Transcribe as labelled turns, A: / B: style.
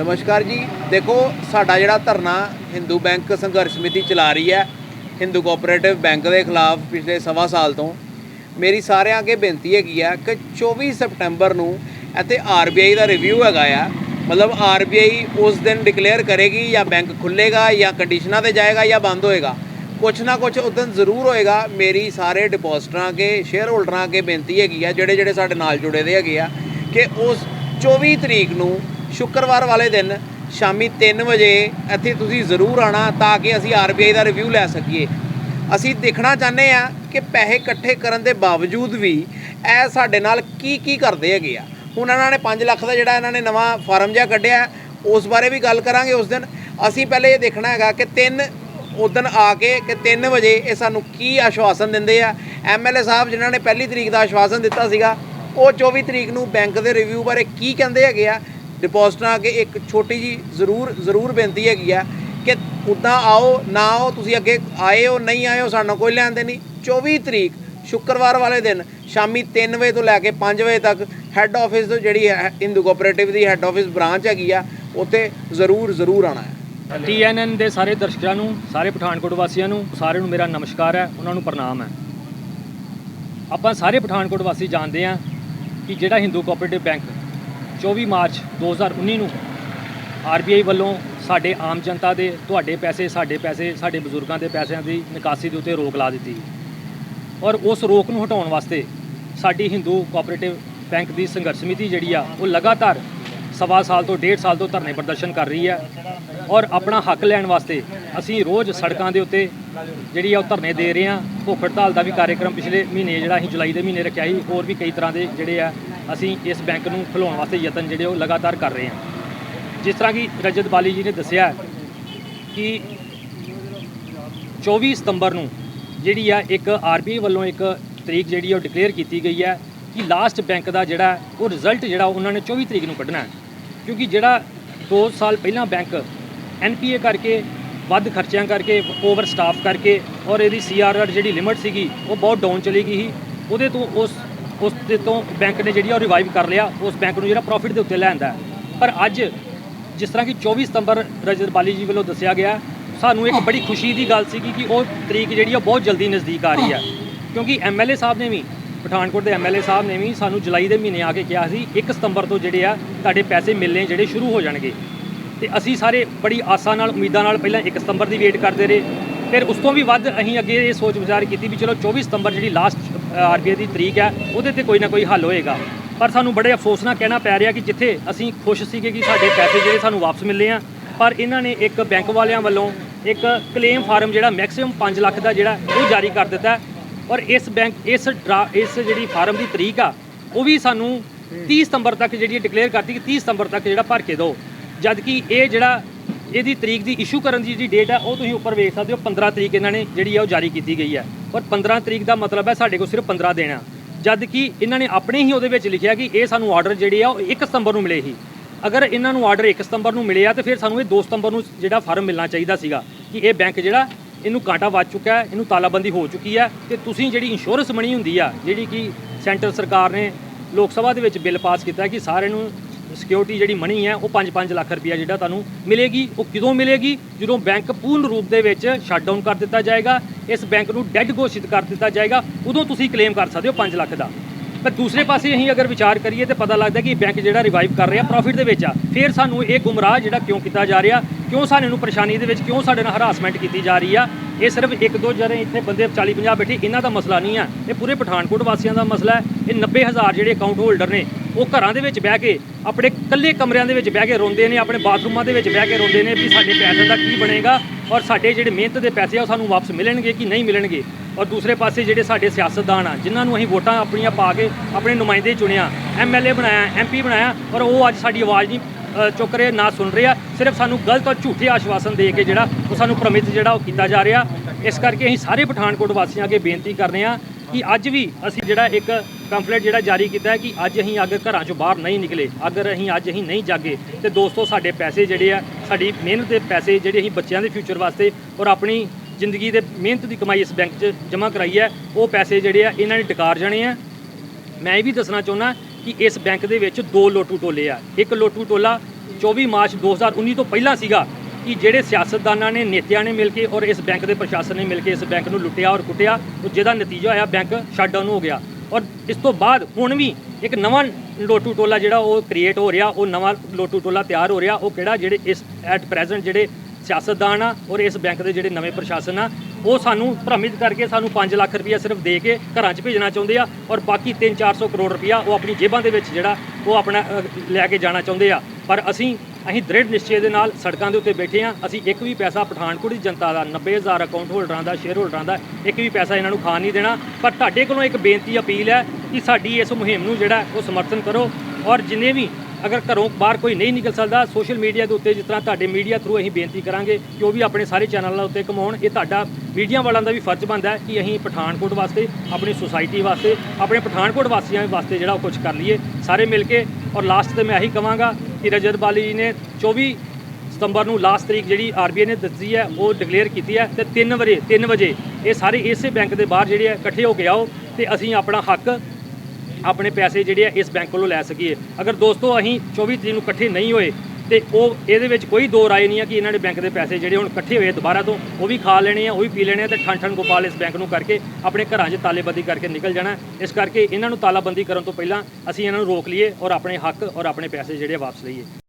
A: नमस्कार जी। देखो साडा जिहड़ा धरना हिंदू बैंक संघर्ष समिति चला रही है हिंदू कोआपरेटिव बैंक के खिलाफ पिछले सवा साल तो मेरी सारिਆਂ अगे बेनती हैगी है कि 24 सप्टैंबर नूं इत्थे RBI का रिव्यू हैगा आ। मतलब RBI उस दिन डिकलेयर करेगी या बैंक खुलेगा या कंडीशनां ते जाएगा या बंद होएगा, कुछ ना कुछ उस दिन जरूर होएगा। मेरी सारे डिपोजिटरां के शेयर होल्डरां अगे बेनती हैगी है जेड़े जेड़े साडे नाल जुड़े दे हैगे आ कि उस 24 तरीक नूं शुक्रवार वाले दिन शामी 3 बजे इत्थे तुसीं जरूर आना ताकि असीं RBI का रिव्यू लै सकीए। असीं देखना चाहते हैं कि पैसे इकट्ठे करन दे बावजूद भी ਇਹ ਸਾਡੇ ਨਾਲ ਕੀ ਕਰਦੇ ਹੈਗੇ ਆ। ਹੁਣ ਇਹਨਾਂ ने 5 ਲੱਖ ਦਾ ਜਿਹੜਾ ਇਹਨਾਂ ਨੇ ਨਵਾਂ ਫਾਰਮ ਜਿਹਾ ਕੱਢਿਆ ਉਸ ਬਾਰੇ ਵੀ ਗੱਲ ਕਰਾਂਗੇ। ਉਸ ਦਿਨ ਅਸੀਂ ਪਹਿਲੇ ਇਹ ਦੇਖਣਾ ਹੈਗਾ ਕਿ 3 उदन आके कि 3 बजे ये सानू की आश्वासन देंदे आ। MLA साहब जिन्हों ने पहली तरीक का आश्वासन दिता सीगा वो 24 तरीक नूं बैंक के रिव्यू बारे की कहंदे हैगे आ। डिपोजिटरां अगे एक छोटी जी जरूर बेनती हैगी आ कि उदां आओ ना आओ, तुसीं अगे आए हो नहीं आए हो सानू कोई लैण देण नहीं। 24 तरीक शुक्रवार वाले दिन शामी 3 बजे तो लैके 5 बजे तक हैड ऑफिस तो जिहड़ी हिंदू कोआपरेटिव की हैड ऑफिस ब्रांच हैगी आ उत्थे जरूर आना है।
B: TNN ਦੇ ਸਾਰੇ ਦਰਸ਼ਕਾਂ ਨੂੰ, ਸਾਰੇ ਪਠਾਨਕੋਟ ਵਾਸੀਆਂ ਨੂੰ, ਸਾਰਿਆਂ ਨੂੰ ਮੇਰਾ ਨਮਸਕਾਰ ਹੈ, ਉਹਨਾਂ ਨੂੰ ਪ੍ਰਣਾਮ ਹੈ। ਆਪਾਂ ਸਾਰੇ ਪਠਾਨਕੋਟ ਵਾਸੀ ਜਾਣਦੇ ਹਾਂ ਕਿ ਜਿਹੜਾ ਹਿੰਦੂ ਕੋਆਪਰੇਟਿਵ ਬੈਂਕ 24 ਮਾਰਚ 2019 ਨੂੰ RBI ਵੱਲੋਂ ਸਾਡੇ ਆਮ ਜਨਤਾ ਦੇ, ਤੁਹਾਡੇ ਪੈਸੇ, ਸਾਡੇ ਬਜ਼ੁਰਗਾਂ ਦੇ ਪੈਸਿਆਂ ਦੀ ਨਿਕਾਸੀ ਦੇ ਉੱਤੇ ਰੋਕ ਲਾ ਦਿੱਤੀ ਔਰ ਉਸ ਰੋਕ ਨੂੰ ਹਟਾਉਣ ਵਾਸਤੇ ਸਾਡੀ ਹਿੰਦੂ ਕੋਆਪਰੇਟਿਵ ਬੈਂਕ ਦੀ ਸੰਘਰਸ਼ ਸਮਿਤੀ ਜਿਹੜੀ ਆ ਉਹ ਲਗਾਤਾਰ सवा साल तो 1.5 साल तो धरने प्रदर्शन कर रही है और अपना हक लैण वास्ते असी रोज़ सड़कों के उत्ते जिहड़ी धरने दे रहे हैं। भुख हड़ताल का भी कार्यक्रम पिछले महीने जिहड़ा असीं जुलाई के महीने रखा ही, होर भी कई तरह के जिहड़े आ असीं इस बैंक नूं खिलाउण वास्ते यतन जिहड़े वो लगातार कर रहे हैं। जिस तरह कि रजत बाली जी ने दस्सिया कि 24 सितंबर नूं जिहड़ी आ एक RBI वालों एक तरीक जिहड़ी वो डिकलेयर की गई है कि लास्ट बैंक का जिहड़ा वो रिजल्ट जिहड़ा उन्होंने 24 तरीक नूं कढना है। क्योंकि जिहड़ा 2 साल पहला बैंक NPA करके वध खर्चियां करके ओवर स्टाफ करके और यदि CRR जिहड़ी लिमिट सीगी वो बहुत डाउन चली गई ही, उहदे तो उस तो बैंक ने जिहड़ी रिवाइव कर लिया, उस बैंक नूं जिहड़ा प्रॉफिट दे उत्ते लैंदा है। पर अज जिस तरह कि 24 सितंबर रजत बाली जी वालों दस्सिया गया, सानूं एक बड़ी खुशी की गल सीगी कि वो तरीक जिहड़ी बहुत जल्दी नज़दीक आ रही है। क्योंकि MLA साहब ने भी, पठानकोट के MLA साहब ने भी सानू जुलाई के महीने आके कहा सी 1 सितंबर तो जिहड़े आ तुहाडे पैसे मिलने जिहड़े शुरू हो जाणगे। ते असी सारे बड़ी आसा नाल उम्मीदां नाल पहलां 1 सितंबर की वेट करते रहे, फिर उस तो भी वध असीं अगे ये सोच विचार की भी चलो 24 सितंबर जिहड़ी लास्ट RBI की तरीक है उहदे ते कोई ना कोई हल होएगा। पर सानू बड़े अफसोस नाल कहना पै रहा कि जिथे असीं खुश सीगे कि साडे पैसे जिहड़े सानू वापस मिले हैं, पर इन्हां ने एक बैंक वालियां वल्लों एक क्लेम फार्म जिहड़ा मैक्सिमम 5 लाख का जिहड़ा वो जारी कर दिता है। और इस बैंक इस जी फार्म की तरीक आ वो भी सानू 30 सितंबर तक जी डिकलेयर करती कि 30 सितंबर तक जो भर के दो, जबकि ये जड़ा ये तरीक की इशू करने की जी डेट है वो तुम उपर वेख सकते हो 15 तरीक इन्होंने जी जारी की गई है। और 15 तरीक का मतलब है साढ़े को सिर्फ 15 दिन, जबकि इन्होंने अपने ही वो लिखा कि ये सानू आर्डर जी 1 सितंबर को मिले ही। अगर इन्होंने आर्डर 1 सितंबर को मिले तो फिर सानू 2 सितंबर को जो फार्म मिलना चाहिए सीगा कि यह बैंक जोड़ा इनू कांटा वज चुका है, इनू तालाबंदी हो चुकी है। तो तुसीं जिहड़ी इंश्योरेंस मनी हुंदी आ जिहड़ी कि सेंट्रल सरकार ने लोक सभा दे विच बिल पास किया कि सारे नूं सिक्योरिटी जिहड़ी मनी है वो 5-5 लाख रुपया जिहड़ा तुहानूं मिलेगी। वो किदों मिलेगी? जदों बैंक पूर्ण रूप दे विच शटडाउन कर दिता जाएगा, इस बैंक नूं डैड घोषित कर दिता जाएगा, उदों तुसीं क्लेम कर सकते हो 5 लाख का। पर दूसरे पासे असीं अगर विचार करिए तो पता लगता कि बैंक जिहड़ा रिवाइव कर रहा प्रॉफिट दे विच आ, फिर सानूं ये गुमराह जिहड़ा क्यों किया जा रहा, क्यों सानूं परेशानी दे विच क्यों साडे नाल हरासमेंट की जा रही है। ये सिर्फ 1-2 जने इतने बंदे 40-50 बैठे इन्हां दा मसला नहीं है, ये पूरे पठानकोट वासियों का मसला है। ये 90,000 जिहड़े अकाउंट होल्डर ने वो घरां दे विच बह के अपने कल्ले कमरिਆਂ दे विच बह के रोंदे ने, अपने बाथरूमां दे विच बह के रोंदे ने भी साडे पैसे दा की बनेगा और साडे जिहड़े मेहनत दे पैसे आ सानूं वापस मिलणगे कि नहीं मिलणगे। और दूसरे पासे जिहड़े साडे सियासतदान आ जिन्हां नूं असीं वोटां अपणियां पा के अपने नुमाइंदे चुनिया, MLA बनाया, MP बनाया, और वो अज साडी आवाज़ नहीं चुक रहे ना सुन रहे, सिर्फ सानूं गलत और झूठे आश्वासन दे के जिहड़ा वो सानूं भ्रमित जिहड़ा वो कीता जा रहा। इस करके असीं सारे पठानकोट वासियों अगे बेनती कर रहे हैं कि अज भी असीं जिहड़ा एक पंफलेट जिहड़ा जारी किया है कि अज असीं अगर घरां चों बाहर नहीं निकले, अगर असीं अज असीं नहीं जागे तो दोस्तों साडे पैसे जिहड़े आ साडी मेहनत के पैसे जिहड़े असीं बच्चों के फ्यूचर वास्ते और अपनी जिंदगी के मेहनत की कमाई इस बैंक च जमा कराई है वो पैसे जिहड़े आ इन्हां ने डकार जाने हैं। मैं ये भी दसना चाहुंदा कि इस बैंक दे विच 2 लोटू टोले आ। एक लोटू टोला 24 ਮਾਰਚ 2019 ਤੋਂ ਪਹਿਲਾਂ ਸੀਗਾ ਕਿ ਜਿਹੜੇ ਸਿਆਸਤਦਾਨਾਂ ਨੇ, ਨੇਤਿਆਂ ਨੇ ਮਿਲ ਕੇ ਔਰ ਇਸ ਬੈਂਕ ਦੇ ਪ੍ਰਸ਼ਾਸਨ ਨੇ ਮਿਲ ਕੇ ਇਸ ਬੈਂਕ ਨੂੰ ਲੁੱਟਿਆ ਔਰ ਕੁੱਟਿਆ, ਉਹ ਜਿਹਦਾ ਨਤੀਜਾ ਹੋਇਆ ਬੈਂਕ ਸ਼ਟਡਾਊਨ ਹੋ ਗਿਆ। ਔਰ ਇਸ ਤੋਂ ਬਾਅਦ ਹੁਣ ਵੀ ਇੱਕ ਨਵਾਂ ਲੋਟੂ ਟੋਲਾ ਜਿਹੜਾ ਉਹ ਕ੍ਰੀਏਟ ਹੋ ਰਿਹਾ, ਉਹ ਨਵਾਂ ਲੋਟੂ ਟੋਲਾ ਤਿਆਰ ਹੋ ਰਿਹਾ। ਉਹ ਕਿਹੜਾ, ਜਿਹੜੇ ਇਸ ਐਟ ਪ੍ਰੈਜ਼ੈਂਟ ਜਿਹੜੇ ਸਿਆਸਤਦਾਨ ਆ ਔਰ ਇਸ ਬੈਂਕ ਦੇ ਜਿਹੜੇ ਨਵੇਂ ਪ੍ਰਸ਼ਾਸਨ ਆ, ਉਹ ਸਾਨੂੰ ਭ੍ਰਮਿਤ ਕਰਕੇ ਸਾਨੂੰ 5 ਲੱਖ ਰੁਪਈਆ ਸਿਰਫ ਦੇ ਕੇ ਘਰਾਂ 'ਚ ਭੇਜਣਾ ਚਾਹੁੰਦੇ ਆ ਔਰ ਬਾਕੀ 300-400 ਕਰੋੜ ਰੁਪਈਆ ਉਹ ਆਪਣੀ ਜੇਬਾਂ ਦੇ ਵਿੱਚ ਜਿਹੜਾ ਉਹ ਆਪਣਾ ਲੈ ਕੇ ਜਾਣਾ ਚਾਹੁੰਦੇ ਆ। ਪਰ ਅਸੀਂ ਦ੍ਰਿੜ ਨਿਸ਼ਚੇ ਦੇ ਨਾਲ ਸੜਕਾਂ ਦੇ ਉੱਤੇ ਬੈਠੇ ਆ। ਅਸੀਂ ਇੱਕ ਵੀ ਪੈਸਾ ਪਠਾਨਕੋਟ ਦੀ ਜਨਤਾ ਦਾ, 90,000 ਅਕਾਊਂਟ ਹੋਲਡਰਾਂ ਦਾ, ਸ਼ੇਅਰ ਹੋਲਡਰਾਂ ਦਾ ਇੱਕ ਵੀ ਪੈਸਾ ਇਹਨਾਂ ਨੂੰ ਖਾਣ ਨਹੀਂ ਦੇਣਾ। ਪਰ ਤੁਹਾਡੇ ਕੋਲੋਂ ਇੱਕ ਬੇਨਤੀ ਅਪੀਲ ਹੈ ਕਿ ਸਾਡੀ ਇਸ ਮੁਹਿੰਮ ਨੂੰ ਜਿਹੜਾ ਉਹ ਸਮਰਥਨ ਕਰੋ ਔਰ ਜਿੰਨੇ ਵੀ ਅਗਰ ਘਰੋਂ ਬਾਹਰ ਕੋਈ ਨਹੀਂ ਨਿਕਲ ਸਕਦਾ, ਸੋਸ਼ਲ ਮੀਡੀਆ ਦੇ ਉੱਤੇ ਜਿਸ ਤਰ੍ਹਾਂ ਤੁਹਾਡੇ ਮੀਡੀਆ ਥਰੂ ਅਸੀਂ ਬੇਨਤੀ ਕਰਾਂਗੇ ਕਿ ਉਹ ਵੀ ਆਪਣੇ ਸਾਰੇ ਚੈਨਲਾਂ ਉੱਤੇ ਕਮਾਉਣ। ਇਹ ਤੁਹਾਡਾ ਮੀਡੀਆ ਵਾਲਿਆਂ ਦਾ ਵੀ ਫਰਜ਼ ਬਣਦਾ ਹੈ ਕਿ ਅਸੀਂ ਪਠਾਨਕੋਟ ਵਾਸਤੇ, ਆਪਣੀ ਸੁਸਾਇਟੀ ਵਾਸਤੇ, ਆਪਣੇ ਪਠਾਨਕੋਟ ਵਾਸੀਆਂ ਵਾਸਤੇ ਜਿਹੜਾ ਉਹ ਕੁਝ ਕਰ ਲਈਏ ਸਾਰੇ ਮਿਲ ਕੇ। ਔਰ ਲਾਸਟ ਤੇ ਮੈਂ ਇਹੀ ਕਹਾਂਗਾ ਕਿ ਰਜਤ ਬਾਲੀ ਜੀ ਨੇ 24 ਸਤੰਬਰ ਨੂੰ ਲਾਸਟ ਤਰੀਕ ਜਿਹੜੀ ਆਰਬੀਆਈ ਨੇ ਦੱਸੀ ਹੈ ਉਹ ਡਿਕਲੇਅਰ ਕੀਤੀ ਹੈ ਤੇ 3 ਵਜੇ ਇਹ ਸਾਰੇ ਇਸੇ ਬੈਂਕ ਦੇ ਬਾਹਰ ਜਿਹੜੇ ਆ ਇਕੱਠੇ ਹੋ ਕੇ ਆਓ ਤੇ ਅਸੀਂ ਆਪਣਾ ਹੱਕ, ਆਪਣੇ ਪੈਸੇ ਜਿਹੜੇ ਆ ਇਸ ਬੈਂਕ ਕੋਲੋਂ ਲੈ ਸਕੀਏ। ਅਗਰ ਦੋਸਤੋ ਅਸੀਂ 24 ਤਰੀਕ ਨੂੰ ਇਕੱਠੇ ਨਹੀਂ ਹੋਏ ਤੇ ਉਹ ਇਹਦੇ ਵਿੱਚ ਕੋਈ ਦੋ ਰਾਏ ਨਹੀਂ ਹੈ ਕਿ ਇਹਨਾਂ ਦੇ ਬੈਂਕ ਦੇ ਪੈਸੇ ਜਿਹੜੇ ਹੁਣ ਇਕੱਠੇ ਹੋਏ ਦੁਬਾਰਾ ਤੋਂ ਉਹ ਵੀ ਖਾ ਲੈਣੇ ਆ, ਉਹ ਵੀ ਪੀ ਲੈਣੇ ਆ ਤੇ ਠਣ ਗੋਪਾਲ ਇਸ ਬੈਂਕ ਨੂੰ ਕਰਕੇ ਆਪਣੇ ਘਰਾਂ 'ਚ ਤਾਲੇਬੰਦੀ ਕਰਕੇ ਨਿਕਲ ਜਾਣਾ। ਇਸ ਕਰਕੇ ਇਹਨਾਂ ਨੂੰ ਤਾਲਾਬੰਦੀ ਕਰਨ ਤੋਂ ਪਹਿਲਾਂ ਅਸੀਂ ਇਹਨਾਂ ਨੂੰ ਰੋਕ ਲਈਏ ਔਰ ਆਪਣੇ ਹੱਕ ਔਰ ਆਪਣੇ ਪੈਸੇ ਜਿਹੜੇ ਵਾਪਸ ਲਈਏ।